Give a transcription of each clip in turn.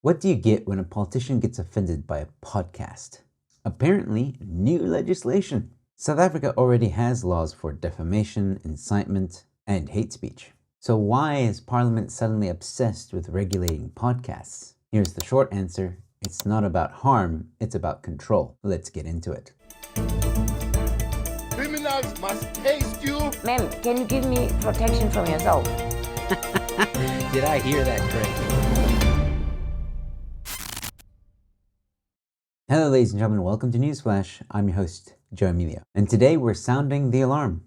What do you get when a politician gets offended by a podcast? Apparently, new legislation. South Africa already has laws for defamation, incitement, and hate speech. So why is Parliament suddenly obsessed with regulating podcasts? Here's the short answer. It's not about harm, it's about control. Let's get into it. Criminals must taste you. Ma'am, can you give me protection from yourself? Did I hear that correctly? Hello ladies and gentlemen, welcome to Newsflash. I'm your host, Emilio. And today we're sounding the alarm.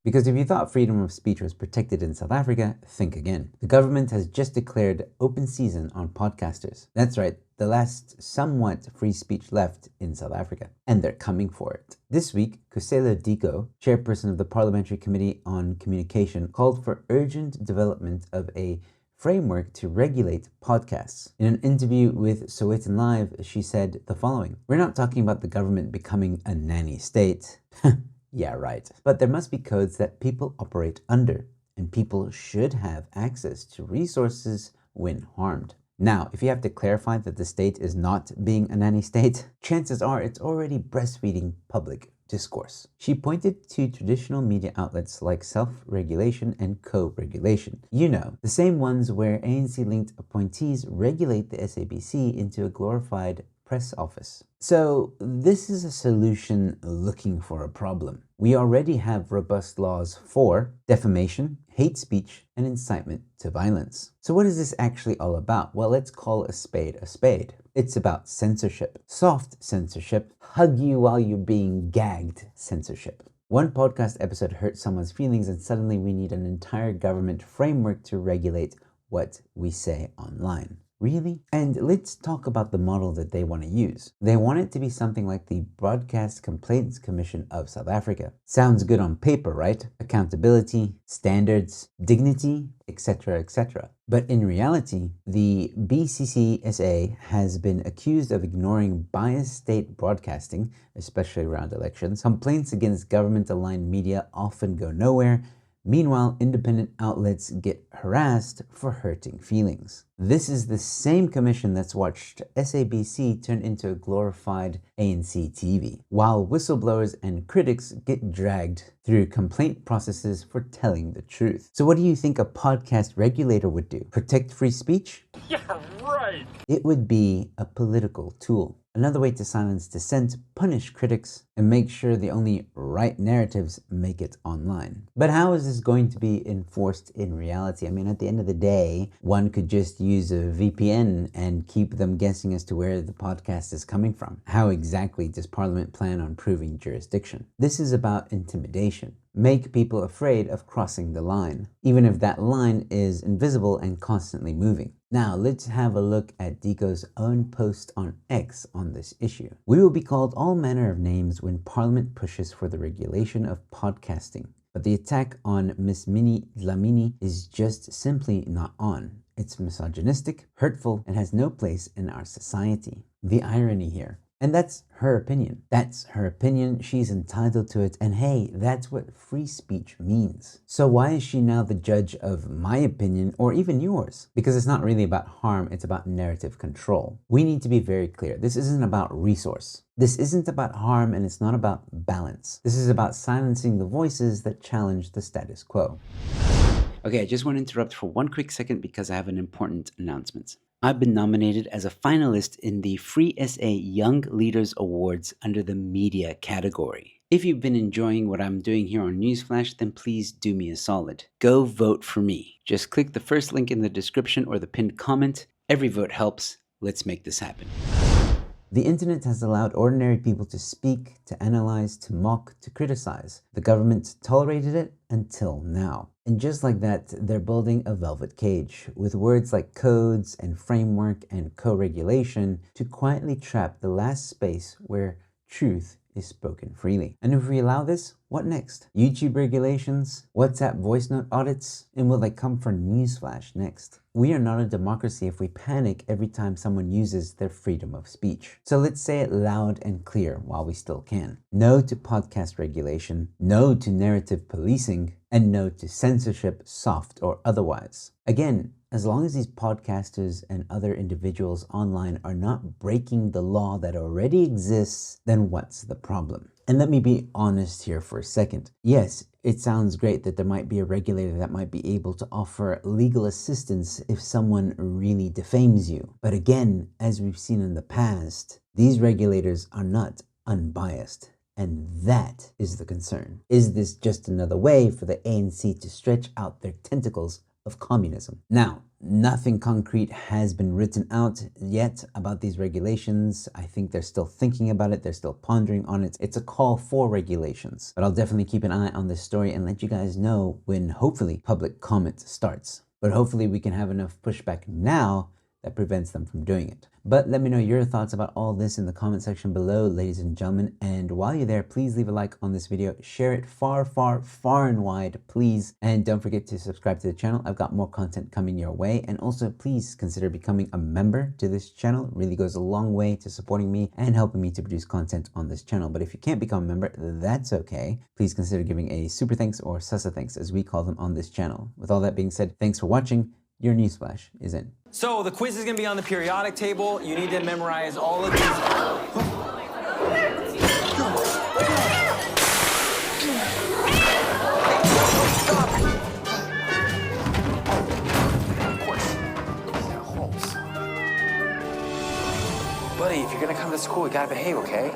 Because if you thought freedom of speech was protected in South Africa, think again. The government has just declared open season on podcasters. That's right, the last somewhat free speech left in South Africa. And they're coming for it. This week, Khusela Diko, chairperson of the Parliamentary Committee on Communication, called for urgent development of a framework to regulate podcasts. In an interview with SowetanLive, she said the following: "We're not talking about the government becoming a nanny state." Yeah, right. But there must be codes that people operate under, and people should have access to resources when harmed. Now, if you have to clarify that the state is not being a nanny state, chances are it's already breastfeeding public discourse. She pointed to traditional media outlets like self-regulation and co-regulation. You know, the same ones where ANC-linked appointees regulate the SABC into a glorified press office. So this is a solution looking for a problem. We already have robust laws for defamation, hate speech, and incitement to violence. So what is this actually all about? Well, let's call a spade a spade. It's about censorship. Soft censorship, hug you while you're being gagged censorship. One podcast episode hurt someone's feelings and suddenly we need an entire government framework to regulate what we say online. Really? And let's talk about the model that they want to use. They want it to be something like the Broadcast Complaints Commission of South Africa. Sounds good on paper, right? Accountability, standards, dignity, etc., etc. But in reality, the BCCSA has been accused of ignoring biased state broadcasting, especially around elections. Complaints against government-aligned media often go nowhere. Meanwhile, independent outlets get harassed for hurting feelings. This is the same commission that's watched SABC turn into a glorified ANC TV, while whistleblowers and critics get dragged through complaint processes for telling the truth. So what do you think a podcast regulator would do? Protect free speech? Yeah, right. It would be a political tool. Another way to silence dissent, punish critics, and make sure the only right narratives make it online. But how is this going to be enforced in reality? I mean, at the end of the day, one could just use a VPN and keep them guessing as to where the podcast is coming from. How exactly does Parliament plan on proving jurisdiction? This is about intimidation. Make people afraid of crossing the line, even if that line is invisible and constantly moving. Now, let's have a look at Diko's own post on X on this issue. "We will be called all manner of names when Parliament pushes for the regulation of podcasting. But the attack on Miss Minnie Dlamini is just simply not on. It's misogynistic, hurtful, and has no place in our society." The irony here. And that's her opinion. That's her opinion. She's entitled to it. And hey, that's what free speech means. So why is she now the judge of my opinion or even yours? Because it's not really about harm. It's about narrative control. We need to be very clear. This isn't about resource. This isn't about harm, and it's not about balance. This is about silencing the voices that challenge the status quo. Okay, I just want to interrupt for one quick second because I have an important announcement. I've been nominated as a finalist in the Free SA Young Leaders Awards under the media category. If you've been enjoying what I'm doing here on Newsflash, then please do me a solid. Go vote for me. Just click the first link in the description or the pinned comment. Every vote helps. Let's make this happen. The internet has allowed ordinary people to speak, to analyze, to mock, to criticize. The government tolerated it until now. And just like that, they're building a velvet cage with words like codes and framework and co-regulation to quietly trap the last space where truth is spoken freely. And if we allow this, What next? YouTube regulations? WhatsApp voice note audits? And will they come for Newsflash next? We are not a democracy if we panic every time someone uses their freedom of speech. So let's say it loud and clear while we still can. No to podcast regulation, no to narrative policing, and no to censorship, soft or otherwise. Again, as long as these podcasters and other individuals online are not breaking the law that already exists, then what's the problem? And let me be honest here for a second. Yes, it sounds great that there might be a regulator that might be able to offer legal assistance if someone really defames you. But again, as we've seen in the past, these regulators are not unbiased. And that is the concern. Is this just another way for the ANC to stretch out their tentacles of communism? Now, nothing concrete has been written out yet about these regulations. I think they're still thinking about it. They're still pondering on it. It's a call for regulations, but I'll definitely keep an eye on this story and let you guys know when hopefully public comment starts. But hopefully we can have enough pushback now that prevents them from doing it. But let me know your thoughts about all this in the comment section below, ladies and gentlemen. And while you're there, please leave a like on this video, share it far, far, far and wide, please. And don't forget to subscribe to the channel. I've got more content coming your way. And also please consider becoming a member to this channel. It really goes a long way to supporting me and helping me to produce content on this channel. But if you can't become a member, that's okay. Please consider giving a super thanks or sasa thanks, as we call them on this channel. With all that being said, thanks for watching. Your Newsflash is in. So the quiz is going to be on the periodic table. You need to memorize all of these. Of course. Buddy, if you're going to come to school, you got to behave, okay?